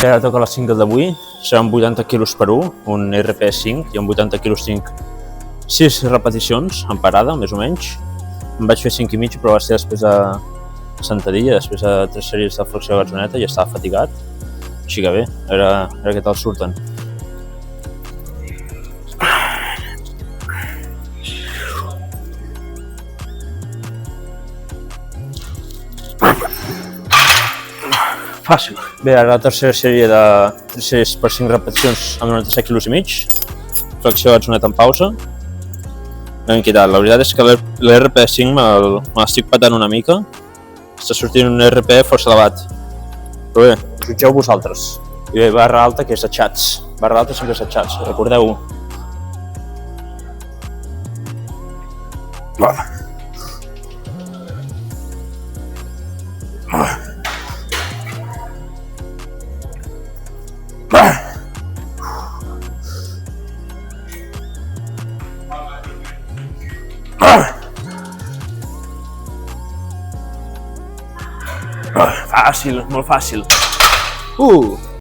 Ara toca la single d'avui, seran 80 quilos per 1, un RP5, i amb 80 quilos tinc 6 repeticions en parada, més o menys. Em vaig fer 5 i mig, però va ser després de sentadilla, després de 3 sèries de flexió de gatzoneta i estava fatigat. Així que bé, a veure què tal surten. Fàcil. Bé, ara la tercera sèrie de 3 sèries per 5 repeticions amb 97 quilos i mig. Flexió de gatzoneta en pausa. Ben quitat. La veritat és que l'RP5 me l'estic patant una mica. Està sortint un RP força elevat. Però bé, jutgeu vosaltres. I bé, barra alta, que és de xats. Barra alta sempre és de xats, recordeu-ho. Fàcil, molt fàcil.